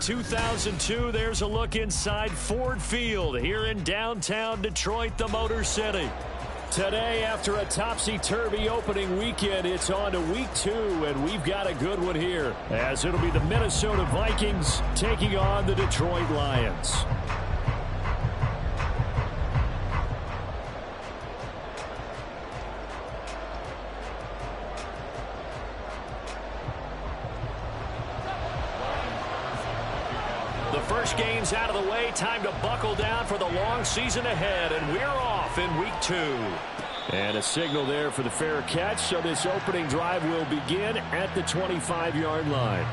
2002, there's a look inside Ford Field here in downtown Detroit, the Motor City. Today, after a topsy-turvy opening weekend, it's on to week 2, and we've got a good one here, as it'll be the Minnesota Vikings taking on the Detroit Lions. The first game's out of the way. Time to buckle down for the long season ahead, and we're off in week 2. And a signal there for the fair catch, so this opening drive will begin at the 25-yard line.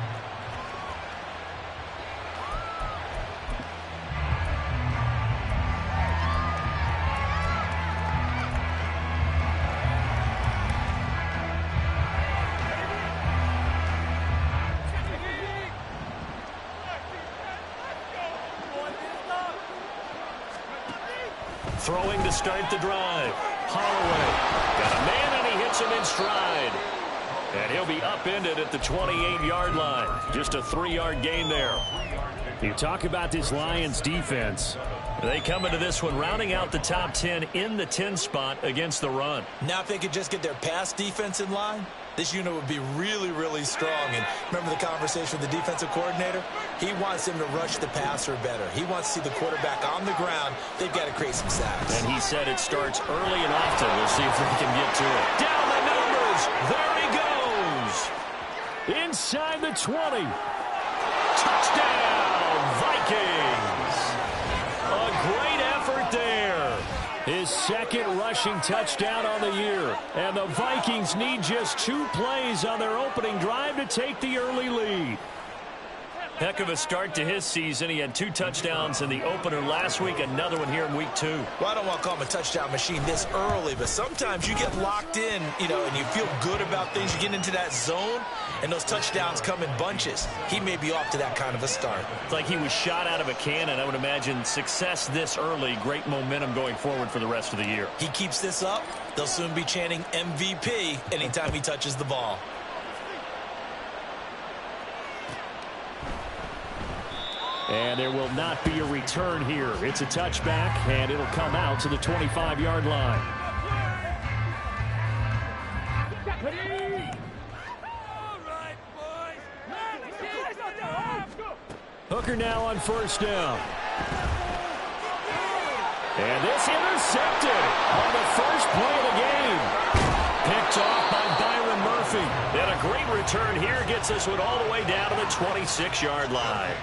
Throwing to start the drive. Holloway got a man, and he hits him in stride. And he'll be upended at the 28-yard line. Just a 3-yard gain there. You talk about this Lions defense. They come into this one rounding out the top 10 in the 10 spot against the run. Now if they could just get their pass defense in line, this unit would be really, really strong. And remember the conversation with the defensive coordinator? He wants them to rush the passer better. He wants to see the quarterback on the ground. They've got to create some sacks. And he said it starts early and often. We'll see if they can get to it. Down the numbers. There he goes. Inside the 20. Touchdown, Vikings. A great effort there. His second rushing touchdown on the year. And the Vikings need just 2 plays on their opening drive to take the early lead. Heck of a start to his season. He had 2 touchdowns in the opener last week, another one here in week 2. Well, I don't want to call him a touchdown machine this early, but sometimes you get locked in, and you feel good about things. You get into that zone, and those touchdowns come in bunches. He may be off to that kind of a start. It's like he was shot out of a cannon. I would imagine success this early, great momentum going forward for the rest of the year. He keeps this up, they'll soon be chanting MVP anytime he touches the ball. And there will not be a return here. It's a touchback, and it'll come out to the 25-yard line. Hooker now on first down. And this intercepted on the first play of the game. Picked off by Byron Murphy. And a great return here gets us one all the way down to the 26-yard line.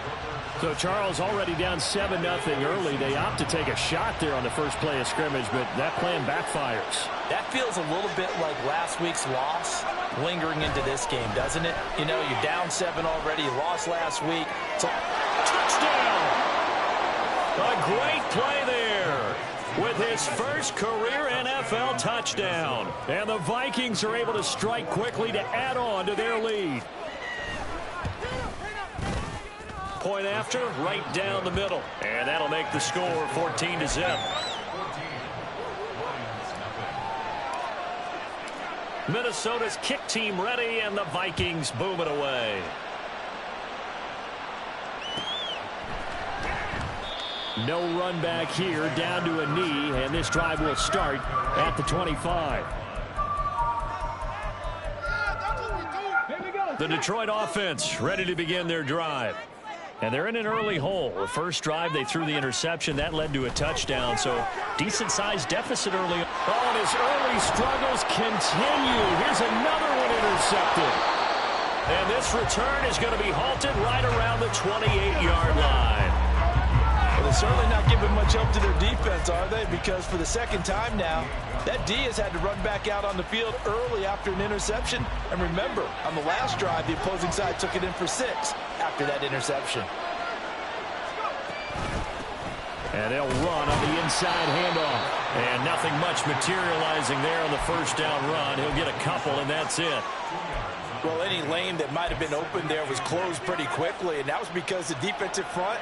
So Charles already down 7-0 early. They opt to take a shot there on the first play of scrimmage, but that plan backfires. That feels a little bit like last week's loss lingering into this game, doesn't it? You're down 7 already. You lost last week. So touchdown! A great play there with his first career NFL touchdown. And the Vikings are able to strike quickly to add on to their lead. Point after, right down the middle. And that'll make the score 14-0. Minnesota's kick team ready, and the Vikings boom it away. No run back here, down to a knee, and this drive will start at the 25. The Detroit offense ready to begin their drive. And they're in an early hole. The first drive, they threw the interception. That led to a touchdown, so decent-sized deficit early. Oh, and his early struggles continue. Here's another one intercepted. And this return is going to be halted right around the 28-yard line. Well, they're certainly not giving much hope to their defense, are they? Because for the second time now, that D has had to run back out on the field early after an interception. And remember, on the last drive, the opposing side took it in for 6 after that interception. And they'll run on the inside handoff. And nothing much materializing there on the first down run. He'll get a couple, and that's it. Well, any lane that might have been open there was closed pretty quickly, and that was because the defensive front,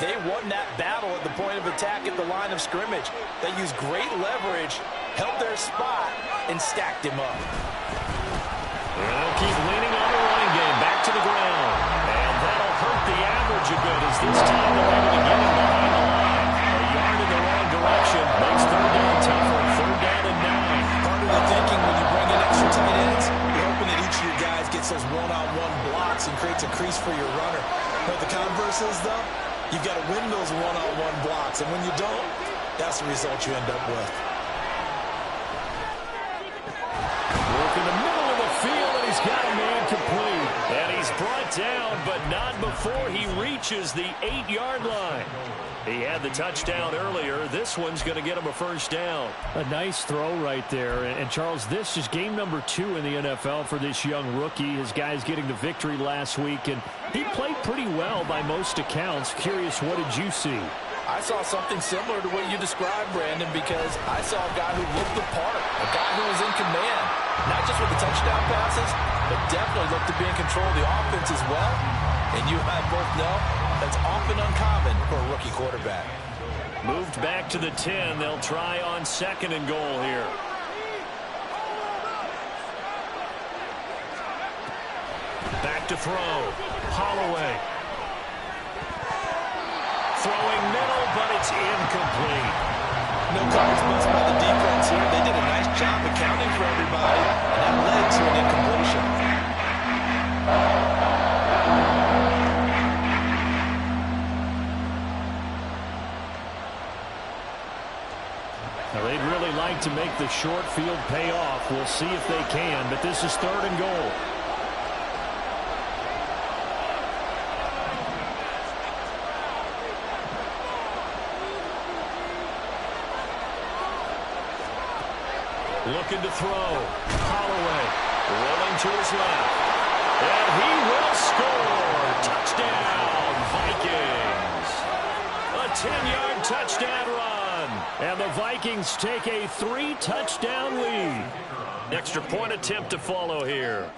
they won that battle at the point of attack at the line of scrimmage. They used great leverage, held their spot, and stacked him up. They'll keep leaning on the running game. Back to the ground. And that'll hurt the average a bit. what the converse is, though? You've got to win those one-on-one blocks, and when you don't, that's the result you end up with. Work in the middle of the field, and he's got a man complete. And he's brought down, but not before he reaches the 8-yard line. He had the touchdown earlier. This one's going to get him a first down. A nice throw right there. And Charles, this is game number 2 in the NFL for this young rookie. His guys getting the victory last week, and he played pretty well by most accounts. Curious, what did you see? I saw something similar to what you described, Brandon, because I saw a guy who looked the part, a guy who was in command, not just with the touchdown passes, but definitely looked to be in control of the offense as well. And you and I both know that's often uncommon for a rookie quarterback. Moved back to the 10. They'll try on 2nd and goal here. Back to throw. Holloway. Throwing middle, but it's incomplete. No coverage missed by the defense here. They did a nice job accounting for everybody, and that led to an incompletion. Now, they'd really like to make the short field pay off. We'll see if they can, but this is 3rd and goal. Looking to throw. Holloway rolling to his left. And he will score. Touchdown, Vikings. A 10-yard touchdown run. And the Vikings take a 3-touchdown lead. Extra point attempt to follow here.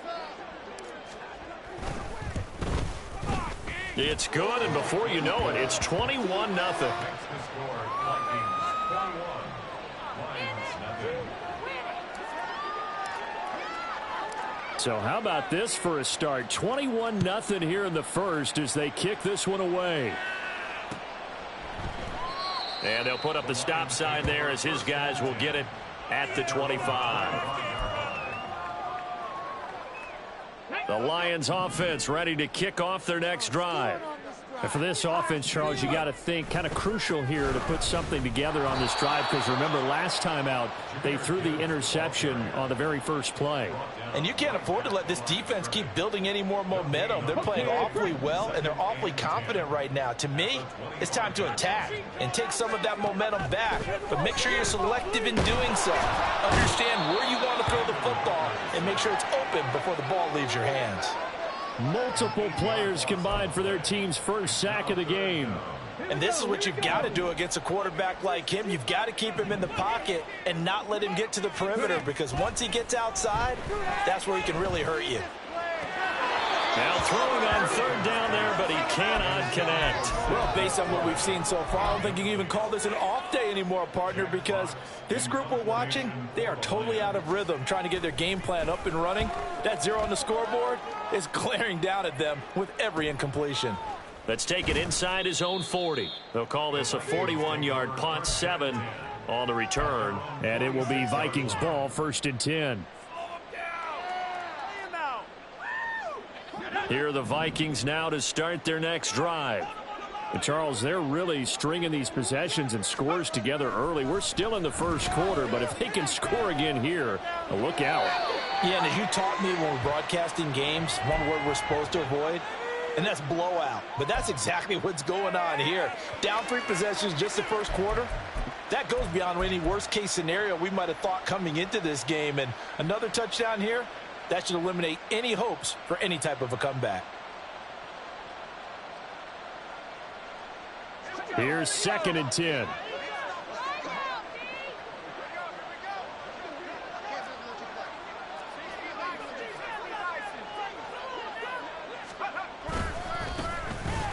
It's good, and before you know it, it's 21-0. So how about this for a start? 21-0 here in the first as they kick this one away. And they'll put up the stop sign there as his guys will get it at the 25. The Lions offense ready to kick off their next drive. And for this offense, Charles, you got to think kind of crucial here to put something together on this drive, because remember last time out they threw the interception on the very first play. And you can't afford to let this defense keep building any more momentum. They're playing awfully well, and they're awfully confident right now. To me, it's time to attack and take some of that momentum back, but make sure you're selective in doing so. Understand where you want to throw the football and make sure it's open before the ball leaves your hands. Multiple players combined for their team's first sack of the game. And this is what you've got to do against a quarterback like him. You've got to keep him in the pocket and not let him get to the perimeter, because once he gets outside, that's where he can really hurt you. Now throwing on 3rd down there, but he cannot connect. Well, based on what we've seen so far, I don't think you can even call this an off day anymore, partner, because this group we're watching, they are totally out of rhythm, trying to get their game plan up and running. That 0 on the scoreboard is glaring down at them with every incompletion. Let's take it inside his own 40. They'll call this a 41-yard punt, 7 on the return. And it will be Vikings ball, 1st and 10. Here are the Vikings now to start their next drive. But Charles, they're really stringing these possessions and scores together early. We're still in the first quarter, but if they can score again here, look out. Yeah, and as you taught me when we're broadcasting games, one word we're supposed to avoid, and that's blowout. But that's exactly what's going on here. Down 3 possessions just the first quarter. That goes beyond any worst-case scenario we might have thought coming into this game. And another touchdown here, that should eliminate any hopes for any type of a comeback. Here's 2nd and 10.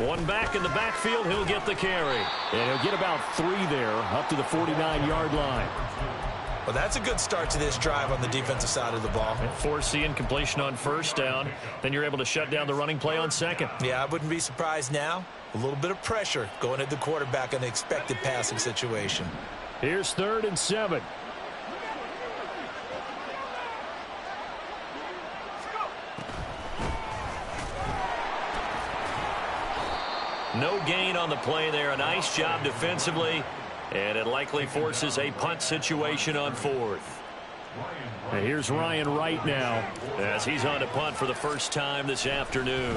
One back in the backfield, he'll get the carry. And he'll get about 3 there, up to the 49-yard line. Well, that's a good start to this drive on the defensive side of the ball. Force the incompletion on 1st down. Then you're able to shut down the running play on 2nd. Yeah, I wouldn't be surprised now. A little bit of pressure going at the quarterback in an expected passing situation. Here's 3rd and 7. No gain on the play there. A nice job defensively, and it likely forces a punt situation on 4th. And here's Ryan Wright now as he's on to punt for the first time this afternoon.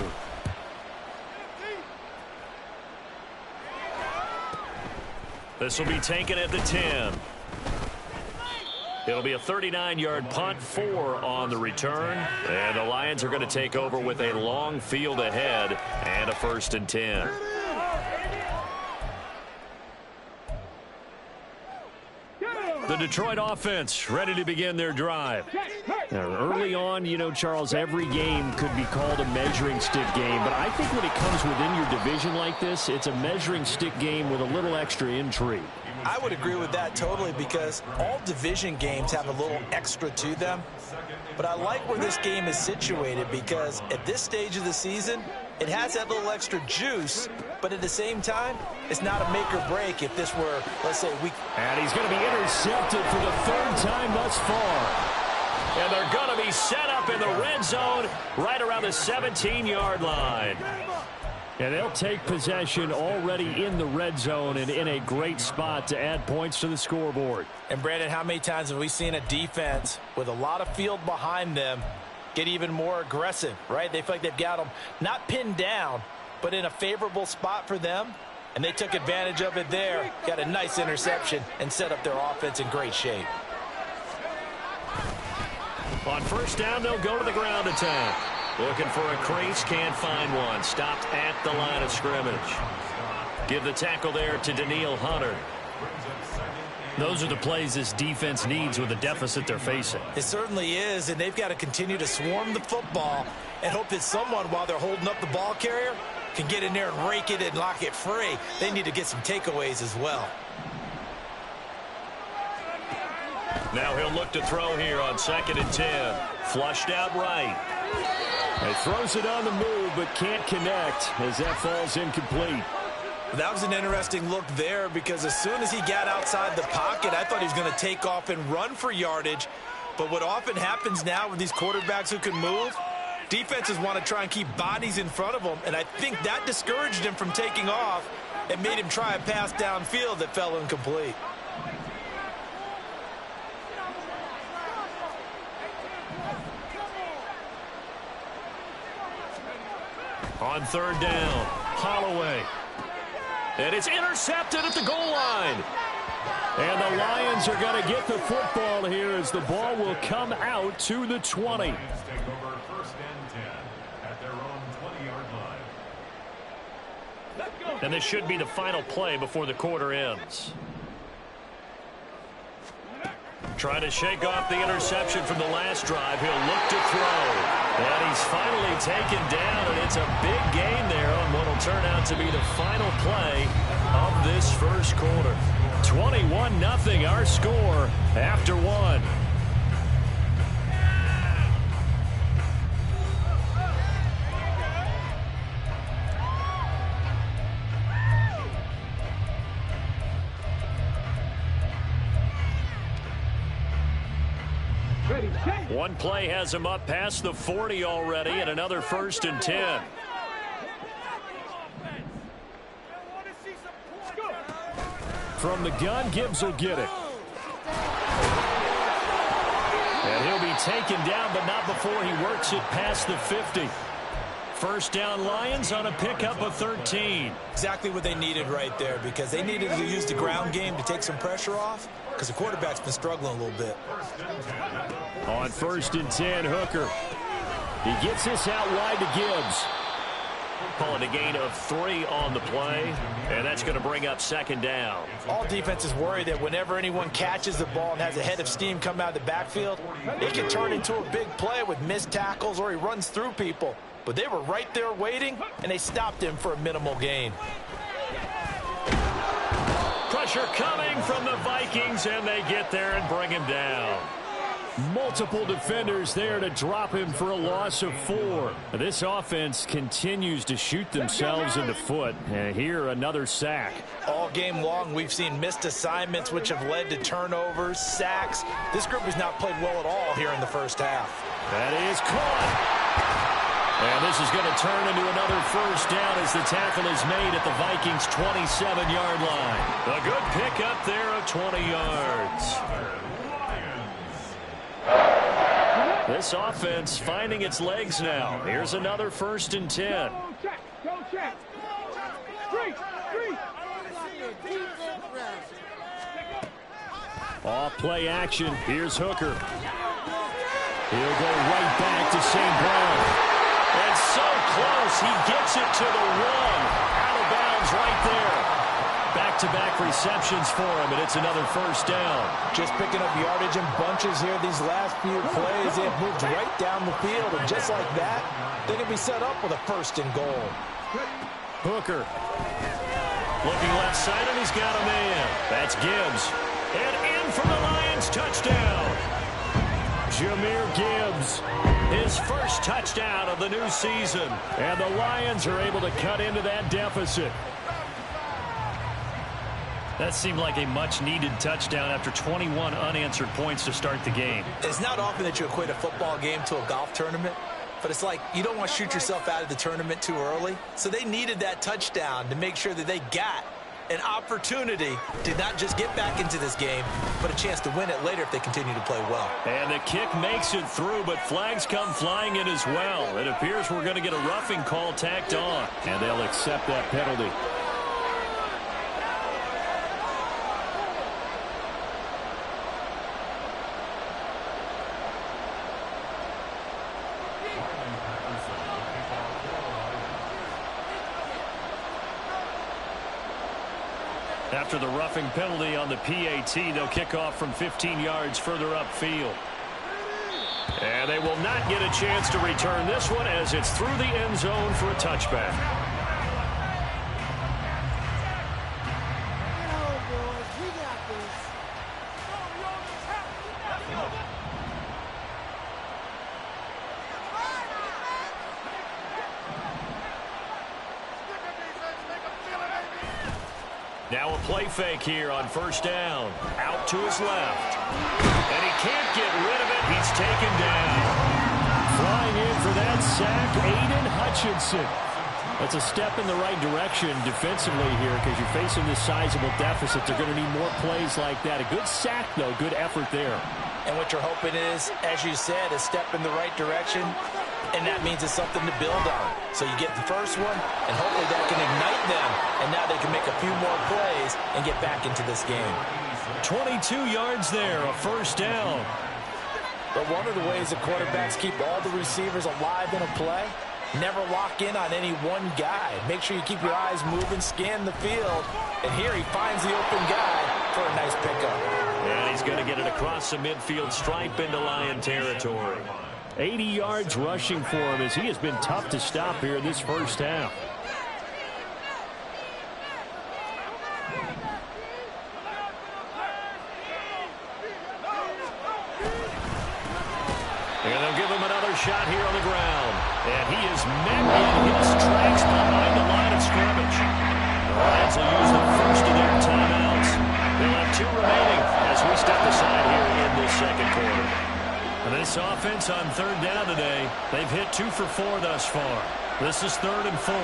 This will be taken at the 10. It'll be a 39-yard punt, 4 on the return. And the Lions are going to take over with a long field ahead and a 1st and 10. The Detroit offense ready to begin their drive. Now, early on, you know, Charles, every game could be called a measuring stick game. But I think when it comes within your division like this, it's a measuring stick game with a little extra intrigue. I would agree with that totally because all division games have a little extra to them. But I like where this game is situated because at this stage of the season, it has that little extra juice, but at the same time, it's not a make or break if this were, let's say, week. And he's going to be intercepted for the 3rd time thus far. And they're going to be set up in the red zone right around the 17-yard line. And they'll take possession already in the red zone and in a great spot to add points to the scoreboard. And, Brandon, how many times have we seen a defense with a lot of field behind them get even more aggressive, right? They feel like they've got them not pinned down, but in a favorable spot for them. And they took advantage of it there, got a nice interception, and set up their offense in great shape. On 1st down, they'll go to the ground attack. Looking for a crease, can't find one. Stopped at the line of scrimmage. Give the tackle there to Daniil Hunter. Those are the plays this defense needs with the deficit they're facing. It certainly is, and they've got to continue to swarm the football and hope that someone, while they're holding up the ball carrier, can get in there and rake it and lock it free. They need to get some takeaways as well. Now he'll look to throw here on 2nd and 10. Flushed out right. He throws it on the move, but can't connect as that falls incomplete. That was an interesting look there because as soon as he got outside the pocket, I thought he was going to take off and run for yardage. But what often happens now with these quarterbacks who can move, defenses want to try and keep bodies in front of them, and I think that discouraged him from taking off and made him try a pass downfield that fell incomplete. On 3rd down, Holloway. And it's intercepted at the goal line. And the Lions are going to get the football here as the ball will come out to the 20. And this should be the final play before the quarter ends. Trying to shake off the interception from the last drive. He'll look to throw. And he's finally taken down, and it's a big gain there on what will turn out to be the final play of this first quarter. 21-0 our score after 1. One play has him up past the 40 already, and another 1st and 10. From the gun, Gibbs will get it. And he'll be taken down, but not before he works it past the 50. 1st down Lions on a pickup of 13. Exactly what they needed right there because they needed to use the ground game to take some pressure off because the quarterback's been struggling a little bit. On 1st and 10, Hooker. He gets this out wide to Gibbs. Calling a gain of 3 on the play, and that's going to bring up 2nd down. All defenses worry that whenever anyone catches the ball and has a head of steam come out of the backfield, it can turn into a big play with missed tackles or he runs through people. But they were right there waiting, and they stopped him for a minimal gain. Pressure coming from the Vikings, and they get there and bring him down. Multiple defenders there to drop him for a loss of 4. This offense continues to shoot themselves in the foot. And here, another sack. All game long, we've seen missed assignments, which have led to turnovers, sacks. This group has not played well at all here in the first half. That is caught. And this is going to turn into another first down as the tackle is made at the Vikings' 27-yard line. A good pickup there of 20 yards. This offense finding its legs now. Here's another 1st and 10. Go check. Off play action. Here's Hooker. He'll go right back to St. Brown. And so close. He gets it to the 1. Out of bounds right there. Back-to-back receptions for him, and it's another first down. Just picking up yardage in bunches here these last few plays. They've moved right down the field, and just like that, they can be set up with a 1st and goal. Hooker. Looking left side, and he's got a man. That's Gibbs. And in for the Lions, touchdown. Jahmyr Gibbs. His first touchdown of the new season. And the Lions are able to cut into that deficit. That seemed like a much-needed touchdown after 21 unanswered points to start the game. It's not often that you equate a football game to a golf tournament, but it's like you don't want to shoot yourself out of the tournament too early. So they needed that touchdown to make sure that they got an opportunity to not just get back into this game, but a chance to win it later if they continue to play well. And the kick makes it through, but flags come flying in as well. It appears we're going to get a roughing call tacked on. And they'll accept that penalty. After the roughing penalty on the PAT, they'll kick off from 15 yards further upfield. And they will not get a chance to return this one as it's through the end zone for a touchback. Now a play fake here on first down. Out to his left. And he can't get rid of it. He's taken down. Flying in for that sack, Aiden Hutchinson. That's a step in the right direction defensively here because you're facing this sizable deficit. They're going to need more plays like that. A good sack, though. Good effort there. And what you're hoping is, as you said, a step in the right direction, and that means it's something to build on. So you get the first one, and hopefully that can ignite them, and now they can make a few more plays and get back into this game. 22 yards there, a first down. But one of the ways that quarterbacks keep all the receivers alive in a play, never lock in on any one guy. Make sure you keep your eyes moving, scan the field, and here he finds the open guy for a nice pickup. And he's going to get it across the midfield stripe into Lion territory. 80 yards rushing for him as he has been tough to stop here in this first half. And they'll give him another shot here on the ground. And he is met in his tracks behind the line of scrimmage. The Lions will use the first of their timeouts. They'll have 2 remaining as we step aside here in this second quarter. And this offense on third down today, they've hit 2 for 4 thus far. This is 3rd and 4.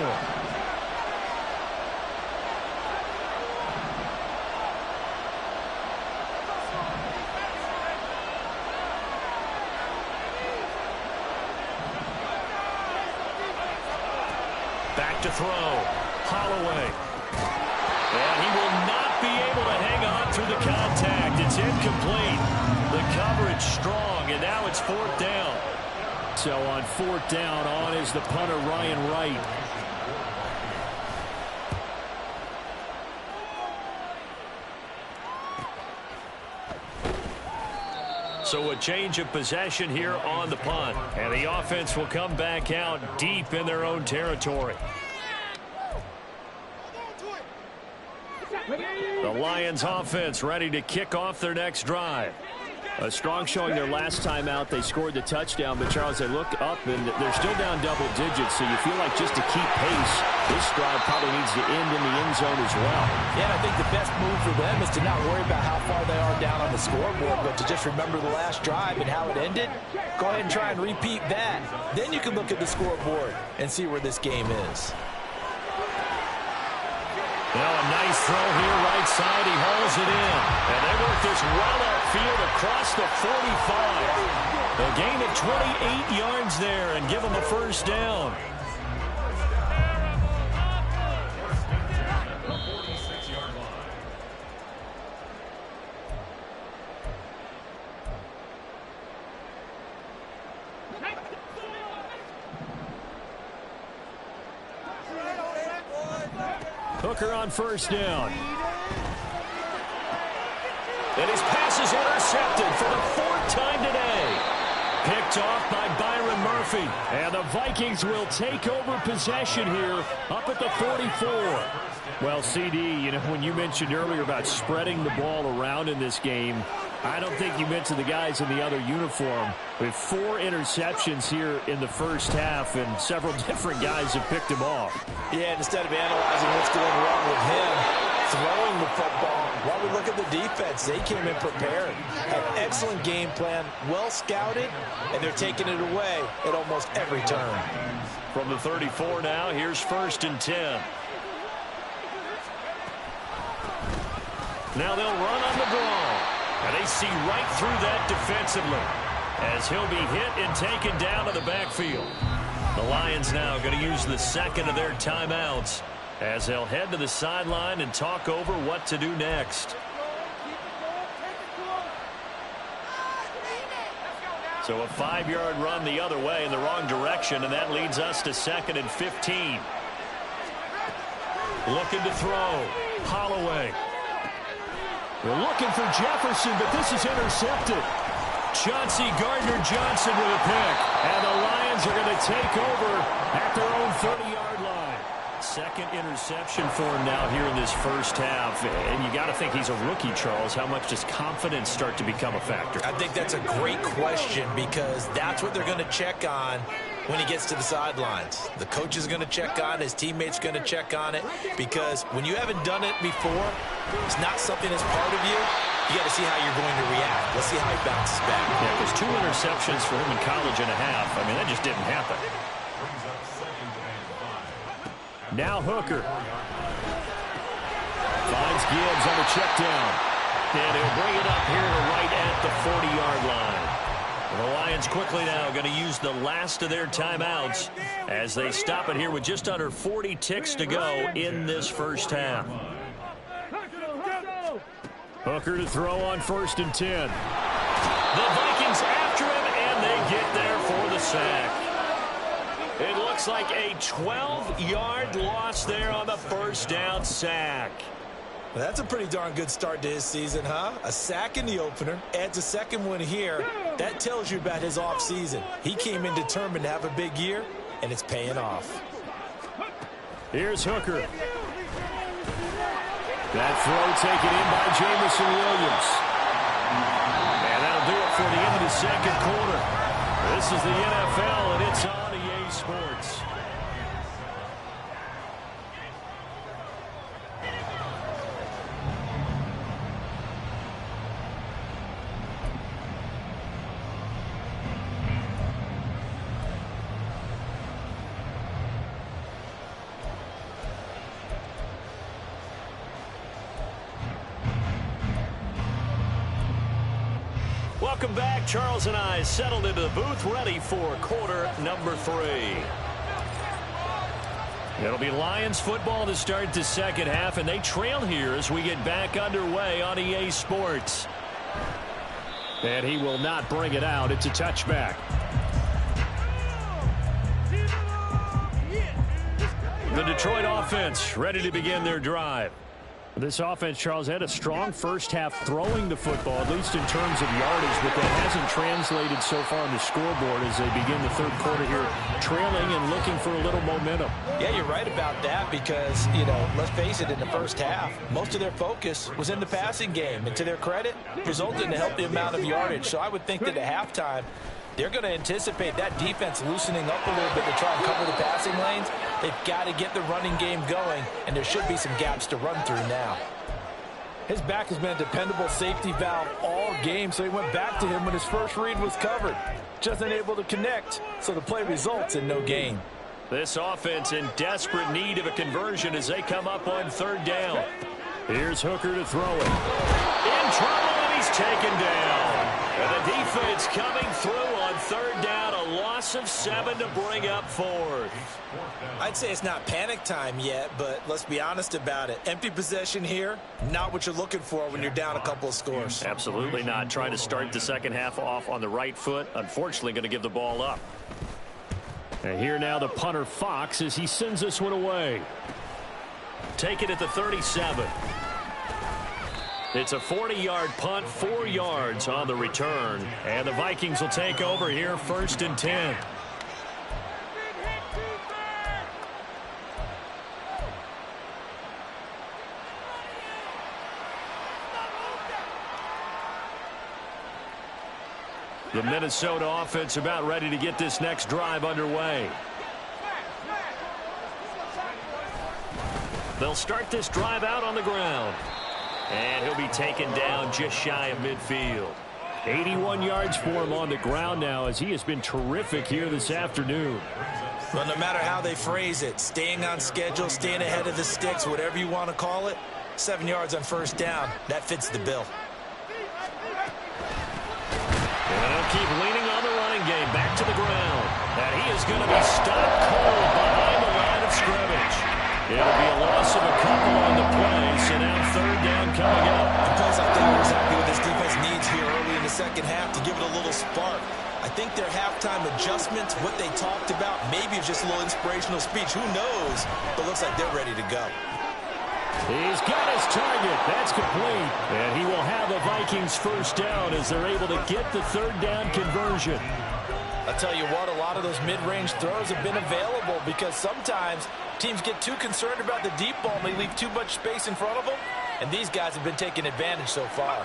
Back to throw. Holloway. And he will not be able to hang on through the contact. It's incomplete. The coverage strong, and now it's 4th down. So on 4th down, on is the punter, Ryan Wright. So a change of possession here on the punt. And the offense will come back out deep in their own territory. The Lions offense ready to kick off their next drive. A strong showing their last time out. They scored the touchdown, but Charles, they look up and they're still down double digits, so you feel like just to keep pace, this drive probably needs to end in the end zone as well. Yeah, and I think the best move for them is to not worry about how far they are down on the scoreboard, but to just remember the last drive and how it ended. Go ahead and try and repeat that. Then you can look at the scoreboard and see where this game is. Now a nice throw here, right side. He hauls it in. And they work this well upfield across the 45. A gain of 28 yards there and give them a first down. Hooker on first down. And his pass is intercepted for the fourth time today. Picked off by Byron Murphy. And the Vikings will take over possession here up at the 44. Well, CD, you know, when you mentioned earlier about spreading the ball around in this game, I don't think you mentioned the guys in the other uniform. With 4 interceptions here in the first half, and several different guys have picked him off. Yeah, and instead of analyzing what's going wrong with him, throwing the football, while we look at the defense, they came in prepared. Had excellent game plan, well scouted, and they're taking it away at almost every turn. From the 34 now, here's 1st and 10. Now they'll run on the draw. And they see right through that defensively as he'll be hit and taken down to the backfield. The Lions now going to use the second of their timeouts as they'll head to the sideline and talk over what to do next. So a 5-yard run the other way in the wrong direction, and that leads us to 2nd and 15. Looking to throw. Holloway. We're looking for Jefferson, but this is intercepted. Chauncey Gardner-Johnson with a pick. And the Lions are going to take over at their own 30-yard line. Second interception for him now here in this first half. And you got to think he's a rookie, Charles. How much does confidence start to become a factor? I think that's a great question because that's what they're going to check on when he gets to the sidelines. The coach is going to check on it. His teammate's going to check on it because when you haven't done it before, it's not something that's part of you. You got to see how you're going to react. Let's see how he bounces back. Yeah, there's 2 interceptions for him in college and a half. I mean, that just didn't happen. Now Hooker. Finds Gibbs on the check down. And he'll bring it up here right at the 40-yard line. The Lions quickly now going to use the last of their timeouts as they stop it here with just under 40 ticks to go in this first half. Hooker to throw on 1st and 10. The Vikings after him, and they get there for the sack. It looks like a 12-yard loss there on the first down sack. Well, that's a pretty darn good start to his season, huh? A sack in the opener, adds a second one here. That tells you about his offseason. He came in determined to have a big year, and it's paying off. Here's Hooker. That throw taken in by Jamison Williams. And that'll do it for the end of the second quarter. This is the NFL, and it's on EA Sports. Welcome back. Charles and I settled into the booth, ready for quarter number 3. It'll be Lions football to start the second half, and they trail here as we get back underway on EA Sports. And he will not bring it out. It's a touchback. The Detroit offense ready to begin their drive. This offense, Charles, had a strong first half throwing the football, at least in terms of yardage, but that hasn't translated so far on the scoreboard as they begin the third quarter here, trailing and looking for a little momentum. Yeah, you're right about that because, let's face it, in the first half, most of their focus was in the passing game. And to their credit, resulted in a healthy amount of yardage. So I would think that at halftime, they're going to anticipate that defense loosening up a little bit to try and cover the passing lanes. They've got to get the running game going, and there should be some gaps to run through now. His back has been a dependable safety valve all game, so he went back to him when his first read was covered. Just unable to connect, so the play results in no gain. This offense in desperate need of a conversion as they come up on third down. Here's Hooker to throw it. In trouble, and he's taken down. And the defense coming through on third down, a loss of 7 to bring up fourth. I'd say it's not panic time yet, but let's be honest about it. Empty possession here, not what you're looking for when you're down a couple of scores. Absolutely not. Trying to start the second half off on the right foot. Unfortunately, going to give the ball up. And here now the punter Fox as he sends this one away. Take it at the 37. It's a 40-yard punt, 4 yards on the return. And the Vikings will take over here, 1st and 10. The Minnesota offense about ready to get this next drive underway. They'll start this drive out on the ground. And he'll be taken down just shy of midfield. 81 yards for him on the ground now as he has been terrific here this afternoon. Well, no matter how they phrase it, staying on schedule, staying ahead of the sticks, whatever you want to call it, 7 yards on first down, that fits the bill. And they'll keep leaning on the running game back to the ground. And he is going to be stopped cold behind the line of scrimmage. It'll be a loss of a couple on the play, so now third down coming up. The plays like that are exactly what this defense needs here early in the second half to give it a little spark. I think their halftime adjustments, what they talked about, maybe it's just a little inspirational speech. Who knows? But looks like they're ready to go. He's got his target. That's complete. And he will have the Vikings first down as they're able to get the third down conversion. I'll tell you what, a lot of those mid-range throws have been available because sometimes teams get too concerned about the deep ball and they leave too much space in front of them, and these guys have been taking advantage so far.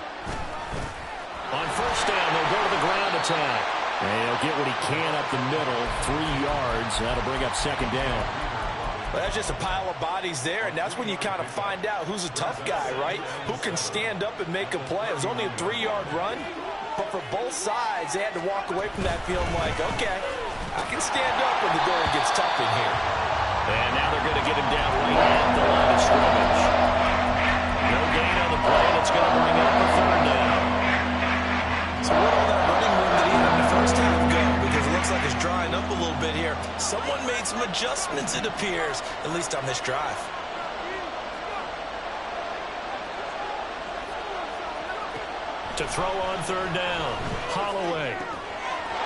On first down, they'll go to the ground attack. And he'll get what he can up the middle, 3 yards. That'll bring up second down. Well, that's just a pile of bodies there, and that's when you kind of find out who's a tough guy, right? Who can stand up and make a play. It was only a 3-yard run, but for both sides, they had to walk away from that feeling like, okay, I can stand up when the going gets tough in here. And now they're going to get him down right at the line of scrimmage. No gain on the play, and it's going to bring up a third down. So what all that running room that he had in the first half go? Because it looks like it's drying up a little bit here. Someone made some adjustments, it appears, at least on this drive. To throw on third down, Holloway.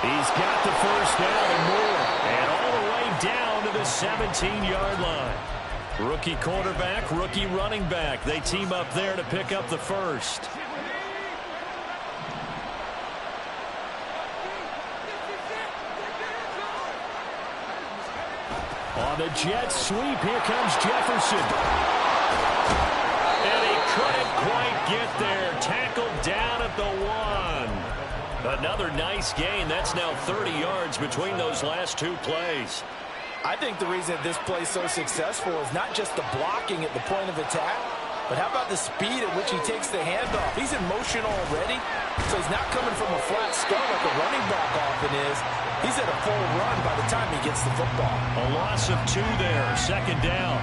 He's got the first down and more. And all the way down to the 17-yard line. Rookie quarterback, rookie running back. They team up there to pick up the first. On the jet sweep, here comes Jefferson. And he couldn't quite get there. Tackled down at the 1. Another nice gain. That's now 30 yards between those last 2 plays. I think the reason this play is so successful is not just the blocking at the point of attack, but how about the speed at which he takes the handoff? He's in motion already, so he's not coming from a flat start like a running back often is. He's at a full run by the time he gets the football. A loss of 2 there, second down.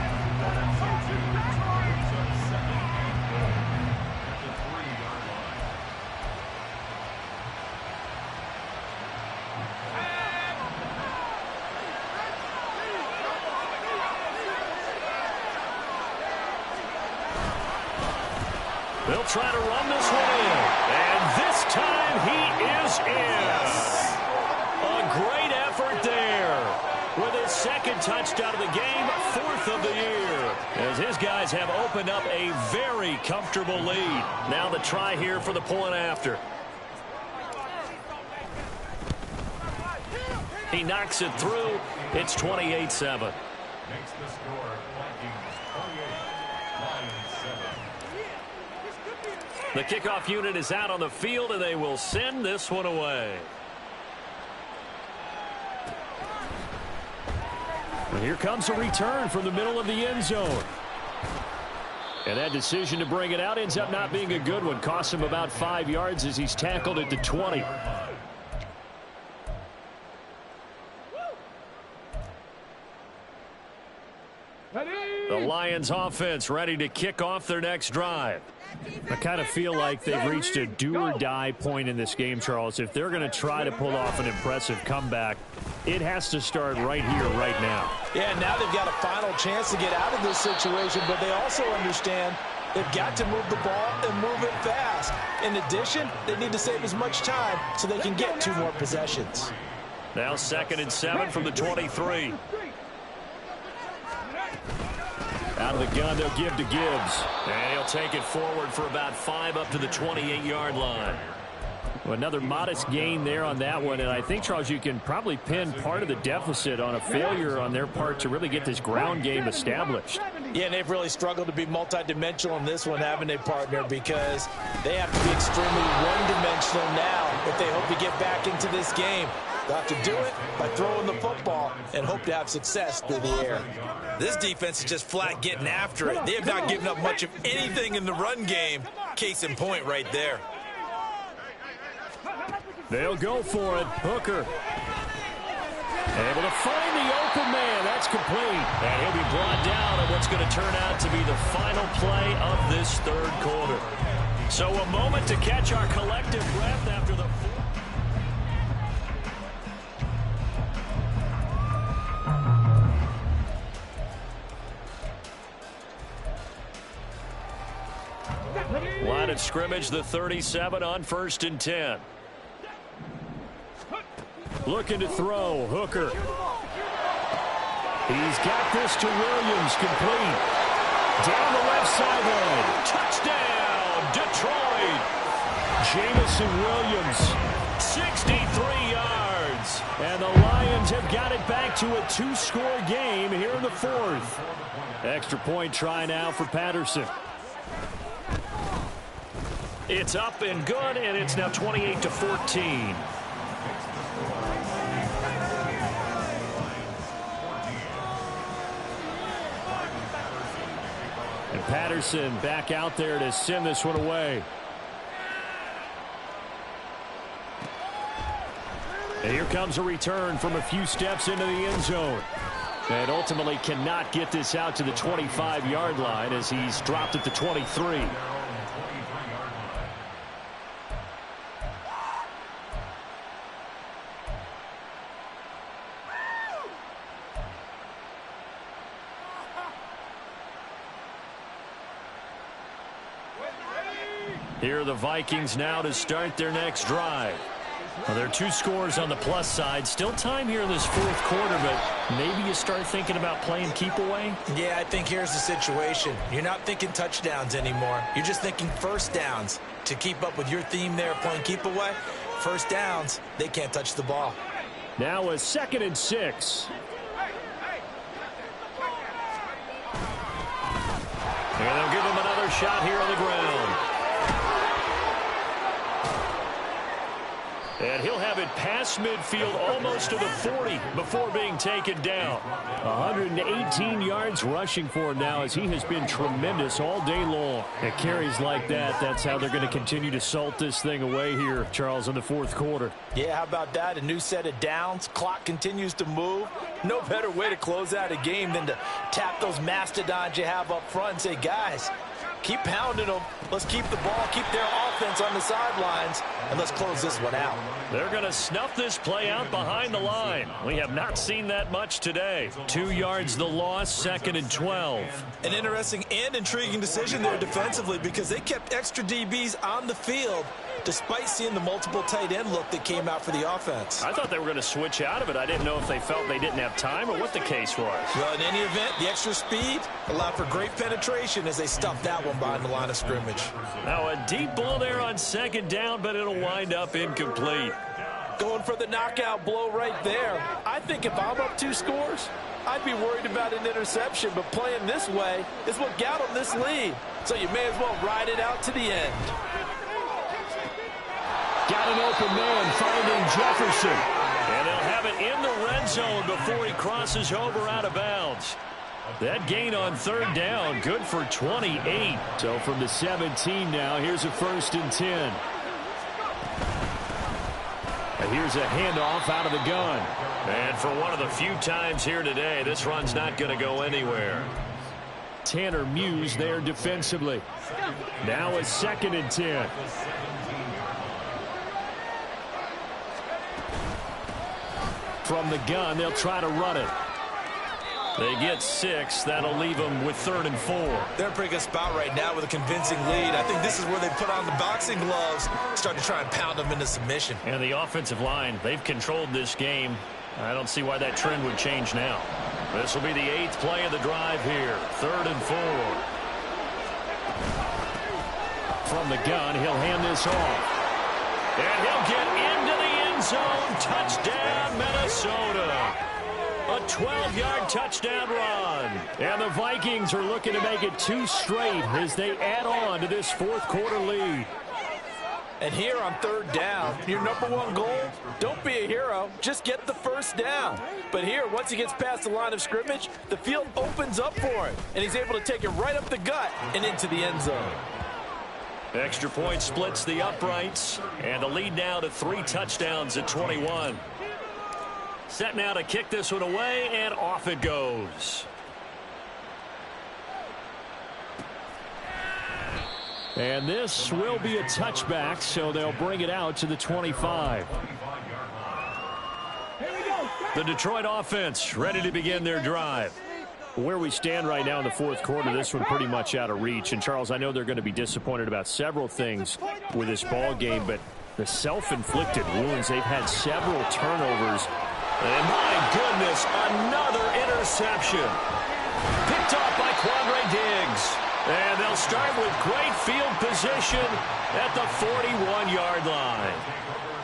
They'll try to run this one in. And this time he is in. A great effort there with his second touchdown of the game, 4th of the year, as his guys have opened up a very comfortable lead. Now the try here for the point after. He knocks it through. It's 28-7. The kickoff unit is out on the field, and they will send this one away. And here comes a return from the middle of the end zone. And that decision to bring it out ends up not being a good one. Costs him about 5 yards as he's tackled at the 20. The Lions offense ready to kick off their next drive. I kind of feel like they've reached a do-or-die point in this game, Charles. If they're going to try to pull off an impressive comeback, it has to start right here, right now. Yeah, now they've got a final chance to get out of this situation, but they also understand they've got to move the ball and move it fast. In addition, they need to save as much time so they can get 2 more possessions. Now 2nd and 7 from the 23. Out of the gun, they'll give to Gibbs. And he'll take it forward for about 5 up to the 28-yard line. Well, another modest gain there on that one. And I think, Charles, you can probably pin part of the deficit on a failure on their part to really get this ground game established. Yeah, and they've really struggled to be multidimensional in this one, haven't they, partner? Because they have to be extremely one-dimensional now if they hope to get back into this game. They'll have to do it by throwing the football and hope to have success through the air. This defense is just flat getting after it. They have not given up much of anything in the run game. Case in point right there. They'll go for it. Hooker. Able to find the open man. That's complete. And he'll be brought down on what's going to turn out to be the final play of this 3rd quarter. So a moment to catch our collective breath after the... Line of scrimmage, the 37 on 1st and 10. Looking to throw. Hooker. He's got this to Williams, complete. Down the left sideline. Touchdown, Detroit. Jamison Williams. 63 yards. And the Lions have got it back to a 2-score game here in the 4th. Extra point try now for Patterson. It's up and good, and it's now 28-14. And Patterson back out there to send this one away. And here comes a return from a few steps into the end zone. And ultimately cannot get this out to the 25-yard line as he's dropped at the 23. Here are the Vikings now to start their next drive. Well, there are 2 scores on the plus side. Still time here in this 4th quarter, but maybe you start thinking about playing keep away? Yeah, I think here's the situation. You're not thinking touchdowns anymore. You're just thinking first downs. To keep up with your theme there, playing keep away, first downs, they can't touch the ball. Now a 2nd and 6. And they'll give him another shot here on the ground. And he'll have it past midfield almost to the 40 before being taken down. 118 yards rushing for him now as he has been tremendous all day long. At carries like that, that's how they're going to continue to salt this thing away here, Charles, in the 4th quarter. Yeah, how about that? A new set of downs. Clock continues to move. No better way to close out a game than to tap those mastodons you have up front and say, guys, Keep pounding them. Let's keep the ball, keep their offense on the sidelines, and let's close this one out. They're going to snuff this play out behind the line. We have not seen that much today. 2 yards the loss, 2nd and 12. An interesting and intriguing decision there defensively because they kept extra DBs on the field despite seeing the multiple tight end look that came out for the offense. I thought they were going to switch out of it. I didn't know if they felt they didn't have time or what the case was. Well, in any event, the extra speed allowed for great penetration as they stuffed that one behind the line of scrimmage. Now a deep ball there on 2nd down, but it'll wind up incomplete. Going for the knockout blow right there. I think if I'm up 2 scores, I'd be worried about an interception, but playing this way is what got them this lead. So you may as well ride it out to the end. Got an open man finding Jefferson. And they'll have it in the red zone before he crosses over out of bounds. That gain on 3rd down, good for 28. So from the 17 now, here's a 1st and 10. And here's a handoff out of the gun. And for one of the few times here today, this run's not going to go anywhere. Tanner Muse there defensively. Now a 2nd and 10. From the gun, they'll try to run it. They get 6. That'll leave them with 3rd and 4. They're in a pretty good spot right now with a convincing lead. I think this is where they put on the boxing gloves, start to try and pound them into submission. And the offensive line, they've controlled this game. I don't see why that trend would change now. This will be the 8th play of the drive here. 3rd and 4. From the gun, he'll hand this off. And he'll get into the end zone. Touchdown, Minnesota. A 12-yard touchdown run. And the Vikings are looking to make it 2 straight as they add on to this 4th quarter lead. And here on 3rd down, your #1 goal, don't be a hero, just get the 1st down. But here, once he gets past the line of scrimmage, the field opens up for him, and he's able to take it right up the gut and into the end zone. Extra point splits the uprights, and the lead now to 3 touchdowns at 21. Set now to kick this one away, and off it goes. And this will be a touchback, so they'll bring it out to the 25. The Detroit offense ready to begin their drive. Where we stand right now in the 4th quarter, this one pretty much out of reach. And, Charles, I know they're going to be disappointed about several things with this ball game, but the self-inflicted wounds, they've had several turnovers. And my goodness, another interception. Picked off by Quandre Diggs. And they'll start with great field position at the 41-yard line.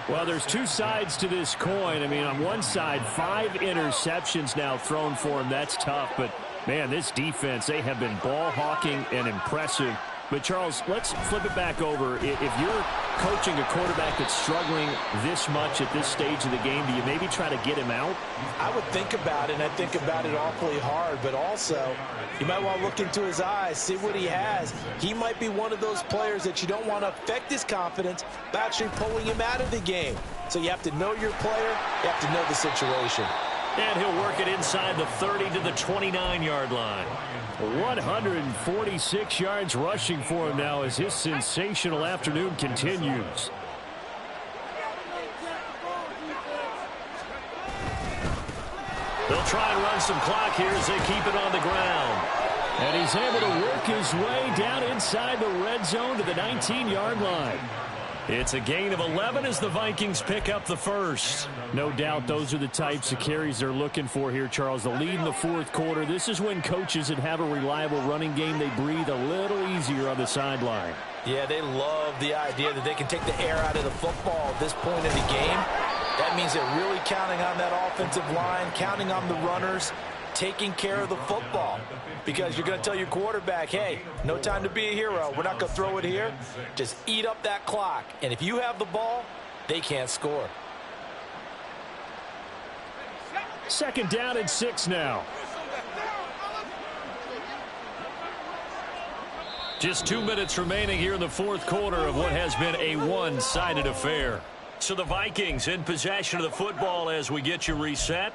Well, there's 2 sides to this coin. I mean, on one side, 5 interceptions now thrown for him. That's tough. But, man, this defense, they have been ball hawking and impressive. But, Charles, let's flip it back over. If you're coaching a quarterback that's struggling this much at this stage of the game, do you maybe try to get him out? I would think about it, and I think about it awfully hard. But also, you might want to look into his eyes, see what he has. He might be one of those players that you don't want to affect his confidence by actually pulling him out of the game. So you have to know your player. You have to know the situation. And he'll work it inside the 30 to the 29-yard line. 146 yards rushing for him now as his sensational afternoon continues. They'll try and run some clock here as they keep it on the ground. And he's able to work his way down inside the red zone to the 19-yard line. It's a gain of 11 as the Vikings pick up the 1st. No doubt those are the types of carries they're looking for here, Charles. The lead in the 4th quarter. This is when coaches that have a reliable running game, they breathe a little easier on the sideline. Yeah, they love the idea that they can take the air out of the football at this point in the game. That means they're really counting on that offensive line, counting on the runners, taking care of the football. Because you're going to tell your quarterback, hey, no time to be a hero. We're not going to throw it here. Just eat up that clock. And if you have the ball, they can't score. 2nd down and 6 now. Just 2 minutes remaining here in the 4th quarter of what has been a one-sided affair. So the Vikings in possession of the football as we get you reset.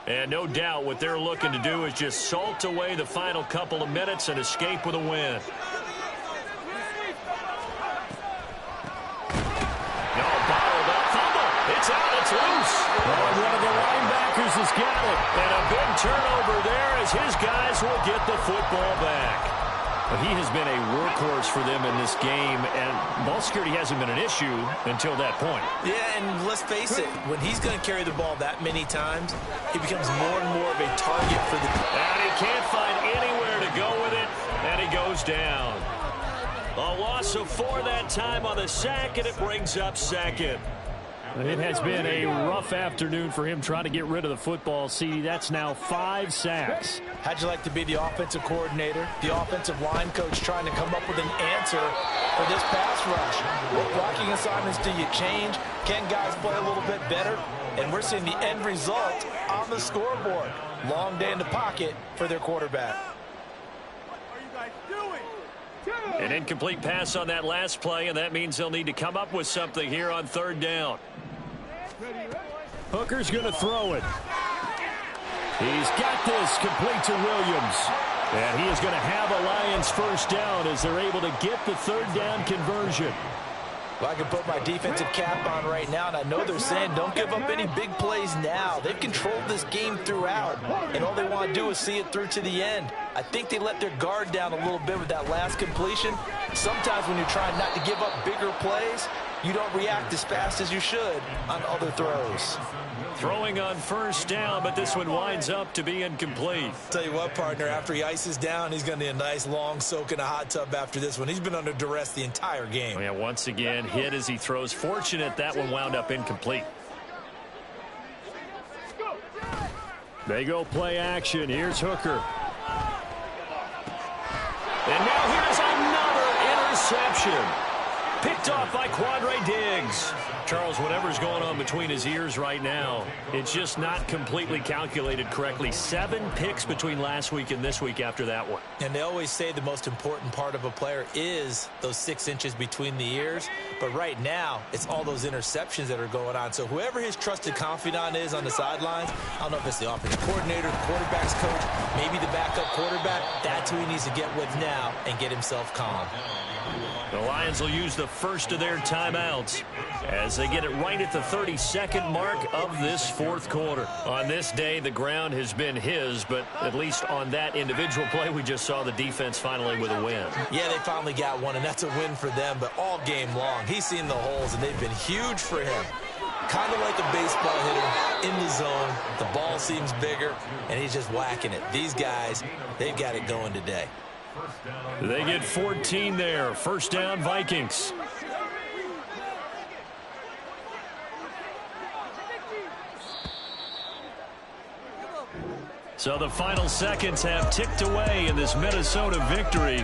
And no doubt what they're looking to do is just salt away the final couple of minutes and escape with a win. Oh, one of the linebackers has got it. And a big turnover there as his guys will get the football back. But he has been a workhorse for them in this game, and ball security hasn't been an issue until that point. Yeah, and let's face it, when he's going to carry the ball that many times, he becomes more and more of a target for the... And he can't find anywhere to go with it, and he goes down. A loss of 4 that time on the sack, and it brings up second. It has been a rough afternoon for him trying to get rid of the football. See, that's now 5 sacks. How'd you like to be the offensive coordinator, the offensive line coach trying to come up with an answer for this pass rush? What blocking assignments do you change? Can guys play a little bit better? And we're seeing the end result on the scoreboard. Long day in the pocket for their quarterback. An incomplete pass on that last play, and that means they'll need to come up with something here on 3rd down. Hooker's going to throw it. He's got this complete to Williams. And he is going to have a Lions first down as they're able to get the 3rd down conversion. Well, I can put my defensive cap on right now, and I know they're saying don't give up any big plays now. They've controlled this game throughout, and all they want to do is see it through to the end. I think they let their guard down a little bit with that last completion. Sometimes when you're trying not to give up bigger plays, you don't react as fast as you should on other throws. Throwing on 1st down, but this one winds up to be incomplete. Tell you what, partner, after he ices down, he's going to need a nice long soak in a hot tub after this one. He's been under duress the entire game. Oh, yeah, once again, hit as he throws. Fortunate that one wound up incomplete. They go play action. Here's Hooker. And now here's another interception. Picked off by Quandre Diggs. Charles, whatever's going on between his ears right now, it's just not completely calculated correctly. 7 picks between last week and this week after that one. And they always say the most important part of a player is those 6 inches between the ears. But right now, it's all those interceptions that are going on. So whoever his trusted confidant is on the sidelines, I don't know if it's the offensive coordinator, the quarterback's coach, maybe the backup quarterback, that's who he needs to get with now and get himself calm. The Lions will use the first of their timeouts as they get it right at the 32nd mark of this 4th quarter. On this day, the ground has been his, but at least on that individual play, we just saw the defense finally with a win. Yeah, they finally got one, and that's a win for them, but all game long, he's seen the holes, and they've been huge for him. Kind of like a baseball hitter in the zone. The ball seems bigger, and he's just whacking it. These guys, they've got it going today. They get 14 there. 1st down, Vikings. So the final seconds have ticked away in this Minnesota victory.